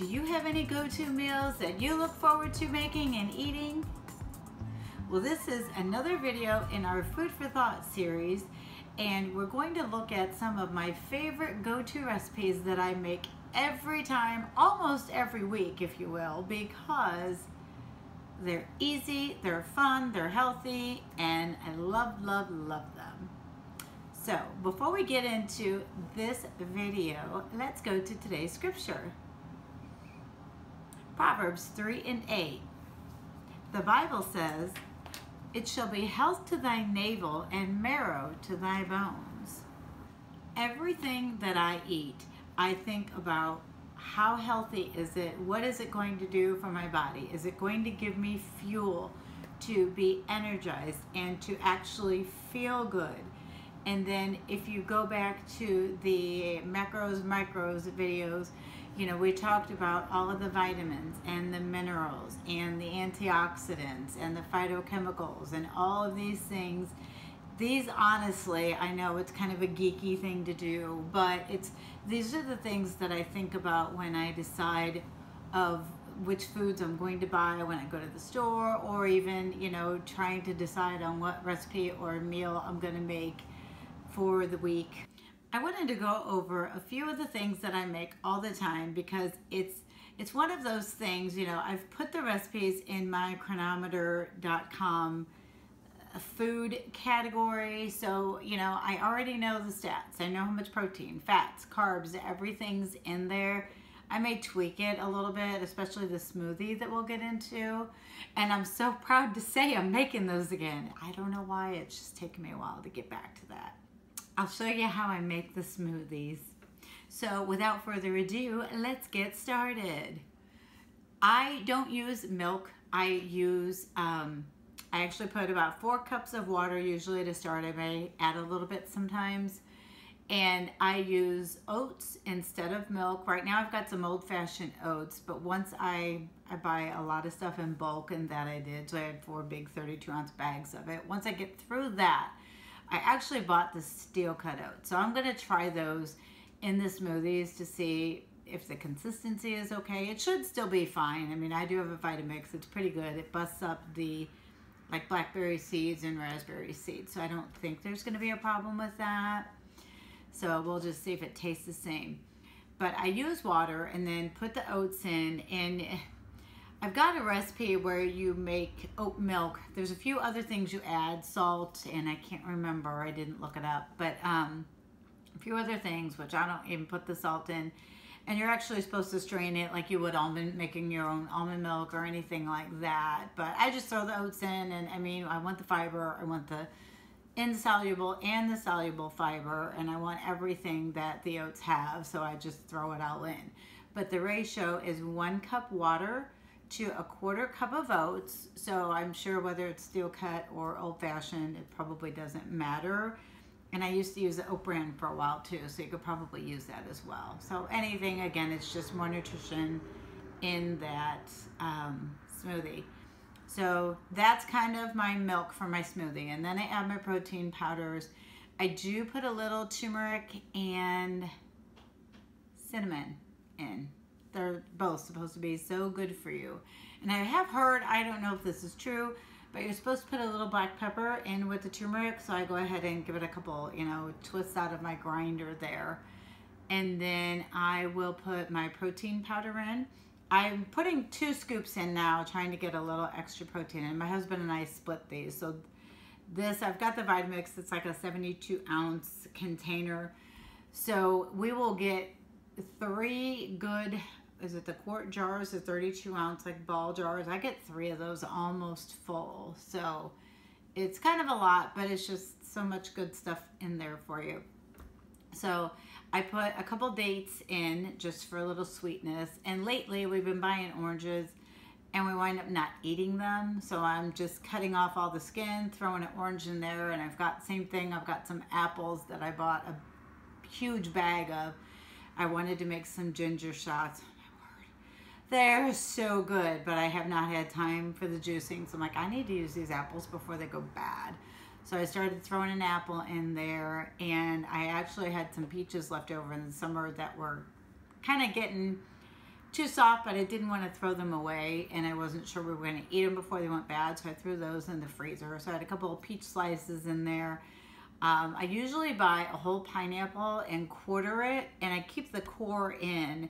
Do you have any go-to meals that you look forward to making and eating? Well, this is another video in our Food for Thought series, and we're going to look at some of my favorite go-to recipes that I make every time, almost every week, if you will, because they're easy, they're fun, they're healthy, and I love, love, love them. So before we get into this video, let's go to today's scripture. Proverbs 3:8. The Bible says, "It shall be health to thy navel and marrow to thy bones." Everything that I eat, I think about how healthy is it? What is it going to do for my body? Is it going to give me fuel to be energized and to actually feel good? And then if you go back to the macros, micros videos, you know, we talked about all of the vitamins and the minerals and the antioxidants and the phytochemicals and all of these things. These, honestly, I know it's kind of a geeky thing to do, but these are the things that I think about when I decide of which foods I'm going to buy when I go to the store, or even, you know, trying to decide on what recipe or meal I'm going to make for the week. I wanted to go over a few of the things that I make all the time because it's one of those things, you know, I've put the recipes in my chronometer.com food category, so you know I already know the stats. I know how much protein, fats, carbs, everything's in there. I may tweak it a little bit, especially the smoothie that we'll get into, and I'm so proud to say I'm making those again. I don't know why, it's just taken me a while to get back to that. I'll show you how I make the smoothies. So without further ado, let's get started. I don't use milk. I actually put about 4 cups of water usually to start. I may add a little bit sometimes. And I use oats instead of milk. Right now I've got some old-fashioned oats, but once I buy a lot of stuff in bulk, and that I did, so I had 4 big 32-ounce bags of it. Once I get through that, I actually bought the steel cut oats. So I'm gonna try those in the smoothies to see if the consistency is okay. It should still be fine. I mean, I do have a VitaMix. It's pretty good. It busts up the like blackberry seeds and raspberry seeds. So I don't think there's gonna be a problem with that. So we'll just see if it tastes the same. But I use water and then put the oats in, and I've got a recipe where you make oat milk. There's a few other things you add, salt, and I can't remember, I didn't look it up, but a few other things, which I don't even put the salt in. And you're actually supposed to strain it like you would making your own almond milk or anything like that. But I just throw the oats in, and I mean, I want the fiber, I want the insoluble and the soluble fiber, and I want everything that the oats have, so I just throw it all in. But the ratio is 1 cup water to a 1/4 cup of oats. So I'm sure whether it's steel cut or old-fashioned, it probably doesn't matter. And I used to use the oat bran for a while too, so you could probably use that as well. So anything, again, it's just more nutrition in that smoothie. So that's kind of my milk for my smoothie. And then I add my protein powders. I do put a little turmeric and cinnamon in. They're both supposed to be so good for you. And I have heard, I don't know if this is true, but you're supposed to put a little black pepper in with the turmeric. So I go ahead and give it a couple, you know, twists out of my grinder there. And then I will put my protein powder in. I'm putting 2 scoops in now, trying to get a little extra protein. And my husband and I split these. So this, I've got the VitaMix. It's like a 72-ounce container. So we will get 3 good, is it the quart jars, the 32-ounce like ball jars? I get 3 of those almost full. So it's kind of a lot, but it's just so much good stuff in there for you. So I put a couple dates in just for a little sweetness. And lately we've been buying oranges and we wind up not eating them. So I'm just cutting off all the skin, throwing an orange in there. And I've got, same thing, I've got some apples that I bought a huge bag of. I wanted to make some ginger shots. Oh my word. They're so good, but I have not had time for the juicing. So I'm like, I need to use these apples before they go bad. So I started throwing an apple in there, and I actually had some peaches left over in the summer that were kind of getting too soft, but I didn't want to throw them away, and I wasn't sure we were going to eat them before they went bad, so I threw those in the freezer. So I had a couple of peach slices in there. I usually buy a whole pineapple and quarter it, and I keep the core in.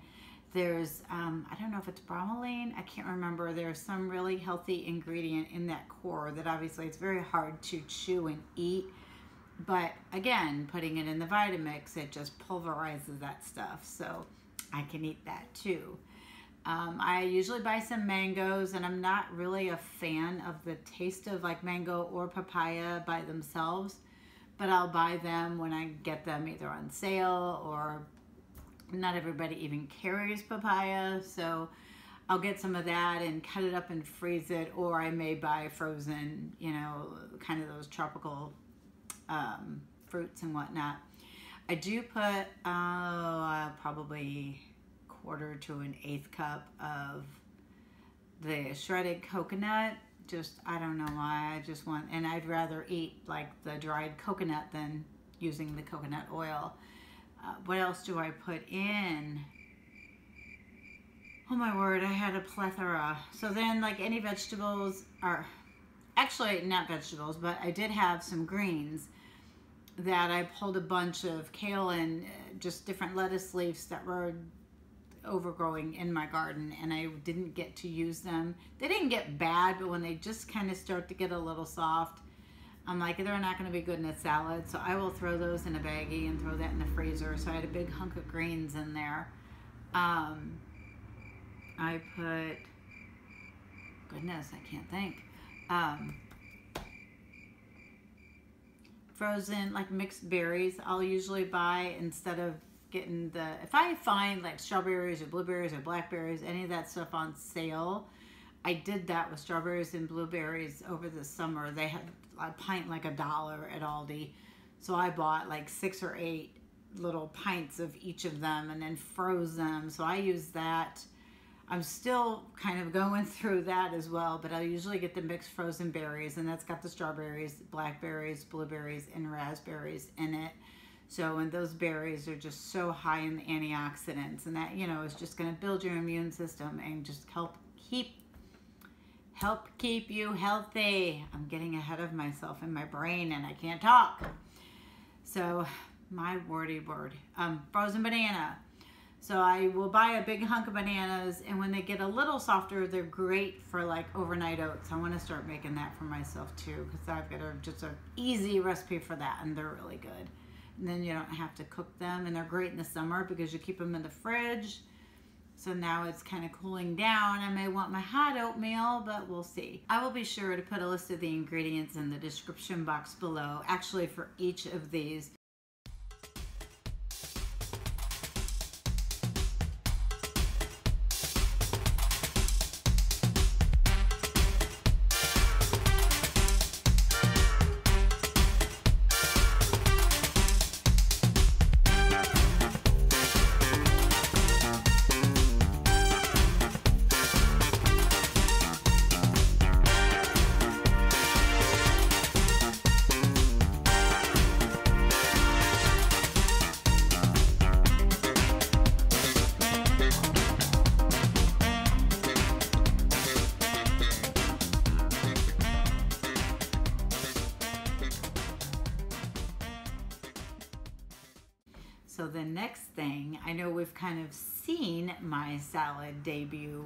There's, I don't know if it's bromelain, I can't remember. There's some really healthy ingredient in that core that obviously it's very hard to chew and eat. But again, putting it in the VitaMix, it just pulverizes that stuff. So I can eat that too. I usually buy some mangoes, and I'm not really a fan of the taste of like mango or papaya by themselves, but I'll buy them when I get them either on sale, or not everybody even carries papaya, so I'll get some of that and cut it up and freeze it, or I may buy frozen, you know, kind of those tropical fruits and whatnot. I do put probably quarter to an eighth cup of the shredded coconut. Just, I don't know why, I just want, and I'd rather eat like the dried coconut than using the coconut oil. What else do I put in? Oh my word, I had a plethora. So then, like, any vegetables are, actually not vegetables, but I did have some greens that I pulled a bunch of kale and just different lettuce leaves that were overgrowing in my garden, and I didn't get to use them. They didn't get bad, but when they just kind of start to get a little soft, I'm like, they're not going to be good in a salad, so I will throw those in a baggie and throw that in the freezer. So I had a big hunk of greens in there. I put, goodness, I can't think. Frozen, like mixed berries, I'll usually buy instead of getting the, if I find like strawberries or blueberries or blackberries, any of that stuff on sale. I did that with strawberries and blueberries over the summer. They had a pint like $1 at Aldi. So I bought like 6 or 8 little pints of each of them and then froze them. So I use that. I'm still kind of going through that as well, but I usually get the mixed frozen berries, and that's got the strawberries, blackberries, blueberries, and raspberries in it. So, and those berries are just so high in the antioxidants, and that, you know, is just going to build your immune system and just help keep you healthy. I'm getting ahead of myself in my brain and I can't talk. So, my wordy word. Frozen banana. So I will buy a big hunk of bananas, and when they get a little softer, they're great for like overnight oats. I want to start making that for myself too, because I've got just an easy recipe for that, and they're really good. And then you don't have to cook them, and they're great in the summer because you keep them in the fridge. So now it's kind of cooling down. I may want my hot oatmeal, but we'll see. I will be sure to put a list of the ingredients in the description box below, actually for each of these. So the next thing, I know we've kind of seen my salad debut.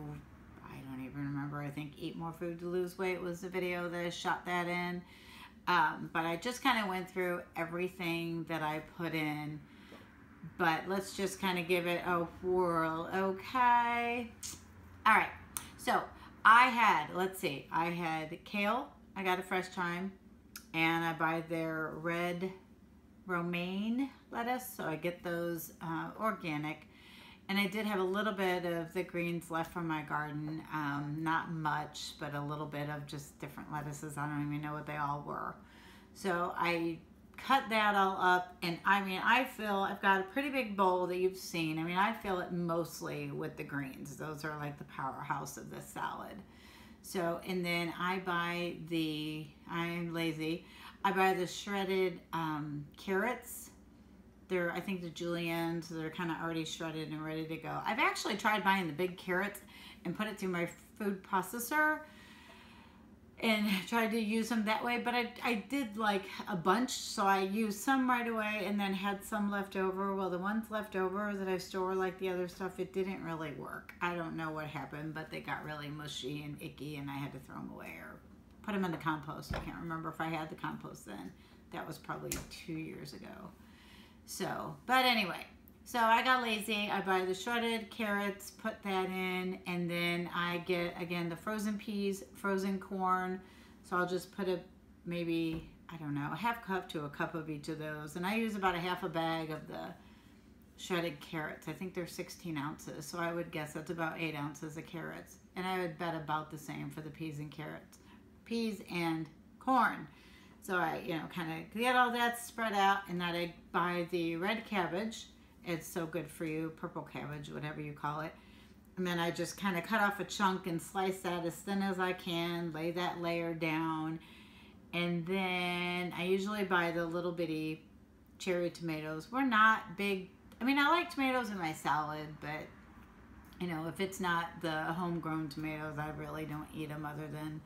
I don't even remember. I think Eat More Food to Lose Weight was the video that I shot that in. But I just kind of went through everything that I put in. But let's just kind of give it a whirl, okay? All right. So I had, let's see, I had kale. I got a fresh chime. And I buy their red romaine lettuce, so I get those organic. And I did have a little bit of the greens left from my garden, not much, but a little bit of just different lettuces. I don't even know what they all were. So I cut that all up, and I mean, I fill, I've got a pretty big bowl that you've seen. I mean, I fill it mostly with the greens. Those are like the powerhouse of this salad. So, and then I buy the, I'm lazy, I buy the shredded carrots, I think the juliennes, they're kind of already shredded and ready to go. I've actually tried buying the big carrots and put it through my food processor and tried to use them that way, but I did like a bunch, so I used some right away and then had some left over. Well, the ones left over that I store like the other stuff, it didn't really work. I don't know what happened, but they got really mushy and icky and I had to throw them away or put them in the compost. I can't remember if I had the compost then. That was probably 2 years ago. So, but anyway, so I got lazy. I buy the shredded carrots, put that in, and then I get, again, the frozen peas, frozen corn. So I'll just put maybe, I don't know, a half cup to a cup of each of those. And I use about a half a bag of the shredded carrots. I think they're 16 ounces. So I would guess that's about 8 ounces of carrots. And I would bet about the same for the peas and carrots. Peas and corn. So I, kind of get all that spread out, and then I buy the red cabbage. It's so good for you, purple cabbage, whatever you call it. And then I just kind of cut off a chunk and slice that as thin as I can, lay that layer down. And then I usually buy the little bitty cherry tomatoes. We're not big, I mean, I like tomatoes in my salad, but, if it's not the homegrown tomatoes, I really don't eat them other than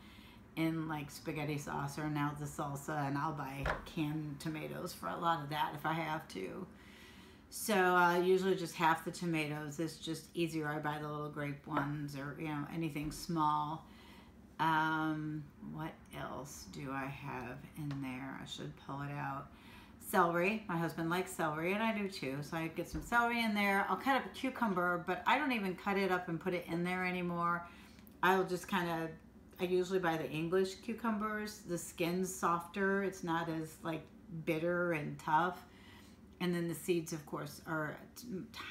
in like spaghetti sauce or now the salsa, and I'll buy canned tomatoes for a lot of that if I have to. So usually just half the tomatoes. It's just easier. I buy the little grape ones or anything small. What else do I have in there? I should pull it out. Celery. My husband likes celery and I do too. So I get some celery in there. I'll cut up a cucumber, but I don't even cut it up and put it in there anymore. I'll just I usually buy the English cucumbers. The skin's softer. It's not as like bitter and tough. And then the seeds, of course, are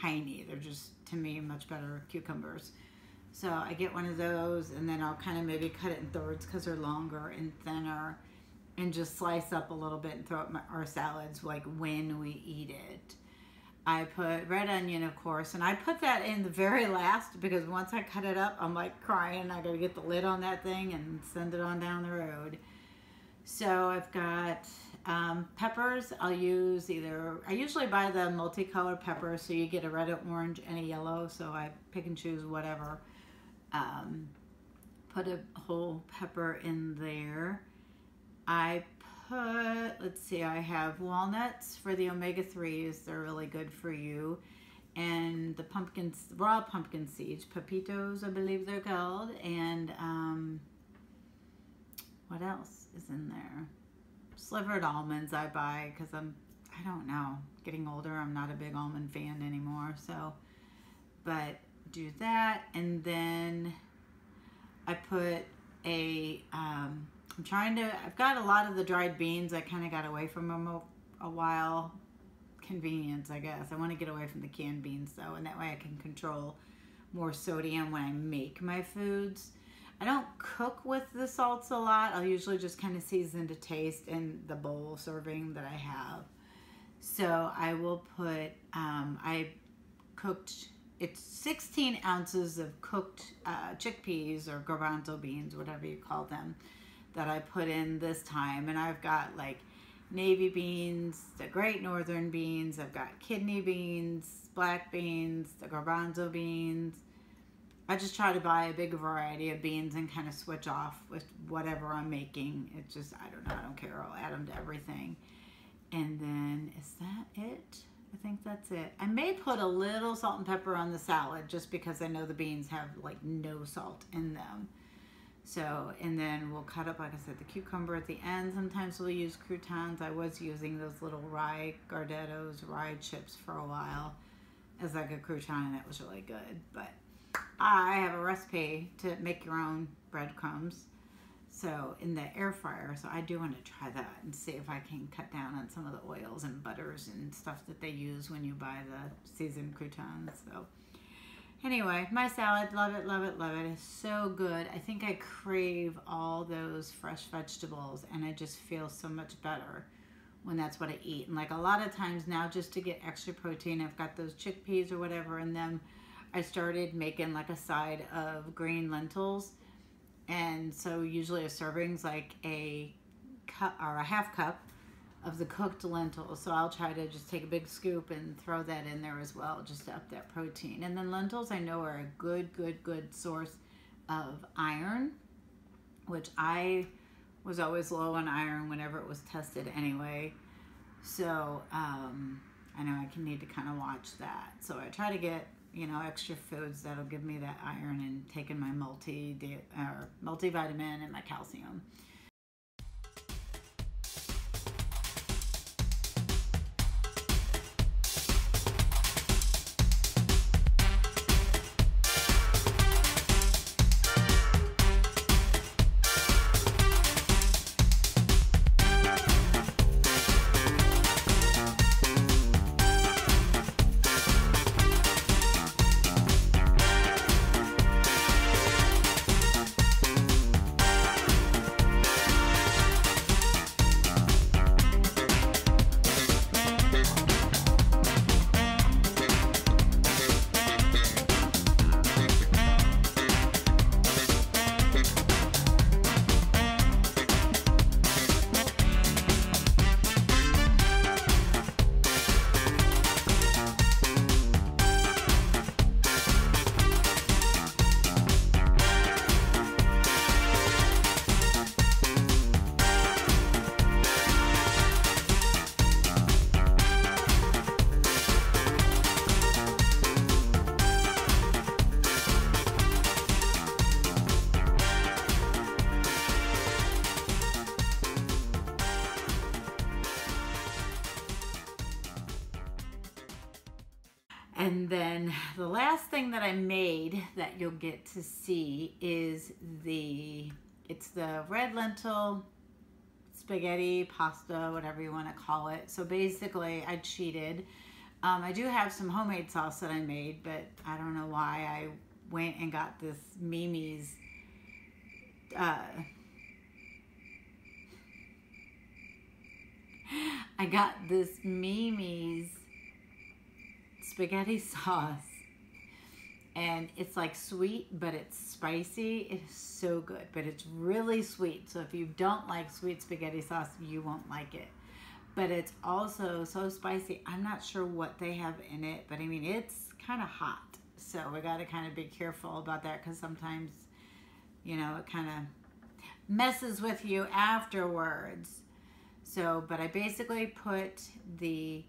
tiny. They're just, to me, much better cucumbers. So I get one of those, and then I'll kind of maybe cut it in thirds because they're longer and thinner, and just slice up a little bit and throw it in our salads like when we eat it. I put red onion, of course, and I put that in the very last because once I cut it up, I'm like crying. I gotta get the lid on that thing and send it on down the road. So I've got peppers. I usually buy the multicolored peppers, so you get a red, an orange, and a yellow, so I pick and choose whatever. Put a whole pepper in there. I have walnuts for the omega-3s. They're really good for you. And the raw pumpkin seeds, pepitos, I believe they're called. And what else is in there? Slivered almonds I buy because I don't know, getting older, I'm not a big almond fan anymore. So, but do that. And then I put I've got a lot of the dried beans. I kind of got away from them a while. Convenience, I guess. I want to get away from the canned beans though, and that way I can control more sodium when I make my foods. I don't cook with the salts a lot. I'll usually just kind of season to taste in the bowl serving that I have. So I will put, it's 16 ounces of cooked chickpeas or garbanzo beans, whatever you call them, that I put in this time. And I've got like navy beans, the great northern beans, I've got kidney beans, black beans, the garbanzo beans. I just try to buy a big variety of beans and kind of switch off with whatever I'm making. It's just, I don't know, I don't care. I'll add them to everything. And then, is that it? I think that's it. I may put a little salt and pepper on the salad just because I know the beans have like no salt in them. So, and then we'll cut up, like I said, the cucumber at the end. Sometimes we'll use croutons. I was using those little rye chips for a while as like a crouton, and it was really good. But I have a recipe to make your own breadcrumbs, so in the air fryer. So I do want to try that and see if I can cut down on some of the oils and butters and stuff that they use when you buy the seasoned croutons. So anyway, my salad, love it, love it, love it. It's so good. I think I crave all those fresh vegetables, and I just feel so much better when that's what I eat. And like a lot of times now, just to get extra protein, I've got those chickpeas or whatever in them. I started making like a side of green lentils, and so usually a serving's like a cup or a half cup of the cooked lentils. So I'll try to just take a big scoop and throw that in there as well, just to up that protein. And then lentils I know are a good source of iron, which I was always low on iron whenever it was tested anyway. So I know I can need to kind of watch that. So I try to get, you know, extra foods that'll give me that iron, and taking my multivitamin and my calcium. And then the last thing that I made that you'll get to see is it's the red lentil spaghetti, pasta, whatever you want to call it. So basically I cheated. I do have some homemade sauce that I made, but I don't know why I went and got this Mimi's I got this Mimi's spaghetti sauce, and it's like sweet, but it's spicy. It is so good, but it's really sweet. So if you don't like sweet spaghetti sauce, you won't like it. But it's also so spicy. I'm not sure what they have in it, but I mean, it's kind of hot. So we got to kind of be careful about that, because sometimes, you know, it kind of messes with you afterwards. So, but I basically put the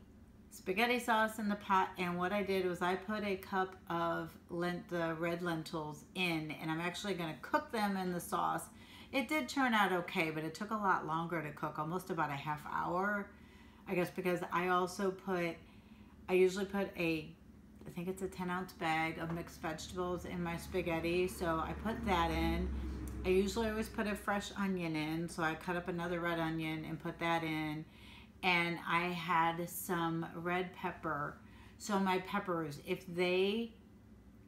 spaghetti sauce in the pot, and what I did was I put a cup of the red lentils in, and I'm actually going to cook them in the sauce. It did turn out okay, but it took a lot longer to cook, almost about a half hour, I guess, because I usually put I think it's a 10-ounce bag of mixed vegetables in my spaghetti, so I put that in. I usually always put a fresh onion in, so I cut up another red onion and put that in. And I had some red pepper. So my peppers, if they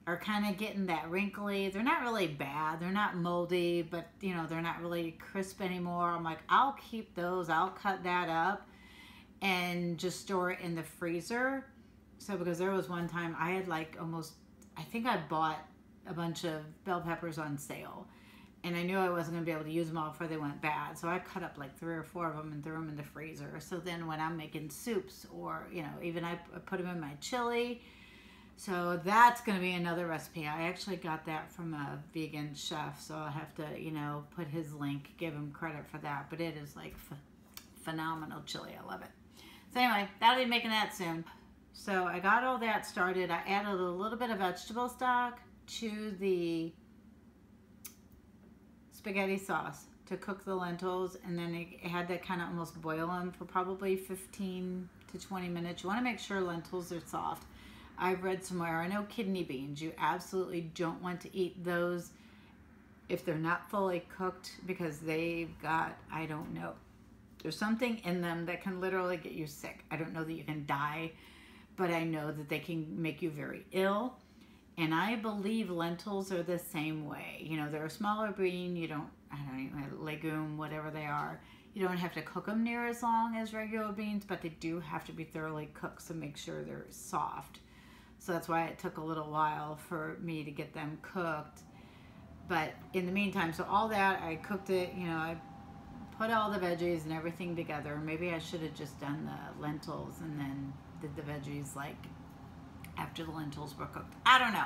are kind of getting that wrinkly, they're not really bad. They're not moldy, but you know, they're not really crisp anymore. I'm like, I'll keep those. I'll cut that up and just store it in the freezer. So because there was one time I had like I think I bought a bunch of bell peppers on sale. And I knew I wasn't going to be able to use them all before they went bad. So I cut up like 3 or 4 of them and threw them in the freezer. So then when I'm making soups, or, you know, even I put them in my chili. So that's going to be another recipe. I actually got that from a vegan chef. So I'll have to, you know, put his link, give him credit for that. But it is like phenomenal chili. I love it. So anyway, that'll be making that soon. So I got all that started. I added a little bit of vegetable stock to the spaghetti sauce to cook the lentils, and then it had to kind of almost boil them for probably 15 to 20 minutes. You want to make sure lentils are soft. I've read somewhere, I know kidney beans, you absolutely don't want to eat those if they're not fully cooked, because they've got, I don't know, there's something in them that can literally get you sick. I don't know that you can die, but I know that they can make you very ill. And I believe lentils are the same way. You know, they're a smaller bean. You don't, I don't know, legume, whatever they are. You don't have to cook them near as long as regular beans, but they do have to be thoroughly cooked, so make sure they're soft. So that's why it took a little while for me to get them cooked. But in the meantime, so all that, I cooked it, you know, I put all the veggies and everything together. Maybe I should have just done the lentils and then did the veggies like after the lentils were cooked. I don't know.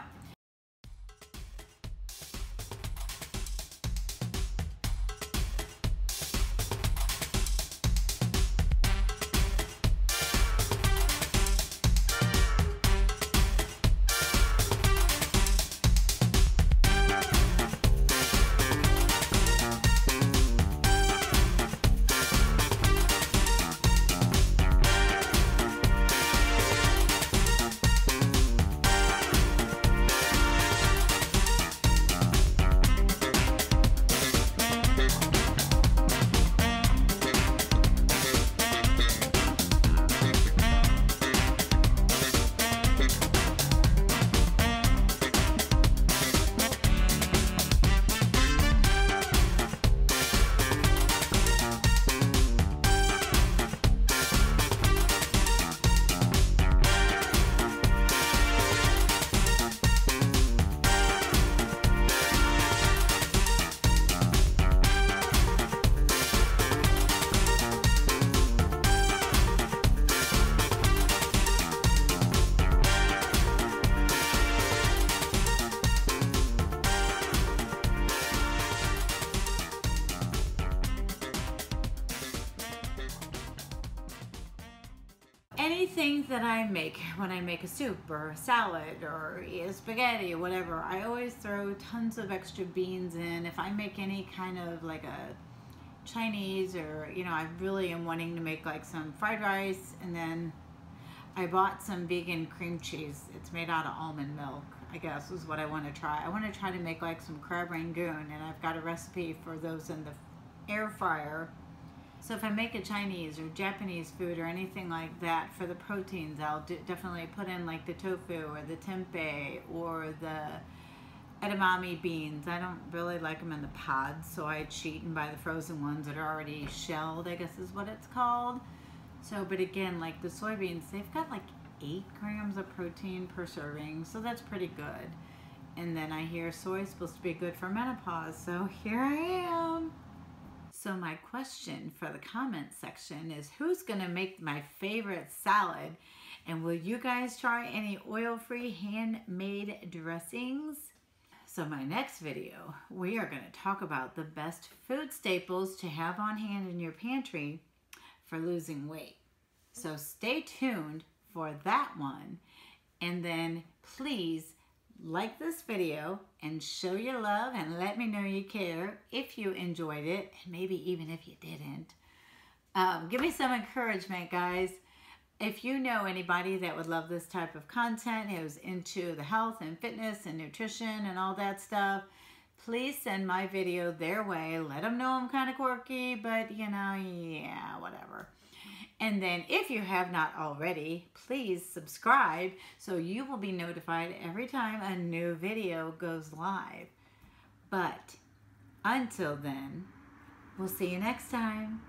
Anything that I make, when I make a soup or a salad or a spaghetti or whatever, I always throw tons of extra beans in. If I make any kind of like a Chinese, or you know, I really am wanting to make like some fried rice, and then I bought some vegan cream cheese. It's made out of almond milk, I guess is what I want to try. I want to try to make like some crab rangoon, and I've got a recipe for those in the air fryer. So if I make a Chinese or Japanese food or anything like that, for the proteins, I'll definitely put in like the tofu or the tempeh or the edamame beans. I don't really like them in the pods, so I cheat and buy the frozen ones that are already shelled, I guess is what it's called. So, but again, like the soybeans, they've got like 8 grams of protein per serving, so that's pretty good. And then I hear soy is supposed to be good for menopause, so here I am. So my question for the comment section is, who's gonna make my favorite salad? And will you guys try any oil-free handmade dressings? So my next video, we are gonna talk about the best food staples to have on hand in your pantry for losing weight. So stay tuned for that one. And then please like this video and show your love and let me know you care if you enjoyed it, and maybe even if you didn't. Give me some encouragement, guys. If you know anybody that would love this type of content, who's into the health and fitness and nutrition and all that stuff, please send my video their way. Let them know I'm kind of quirky, but you know, yeah, whatever. And then if you have not already, please subscribe so you will be notified every time a new video goes live. But until then, we'll see you next time.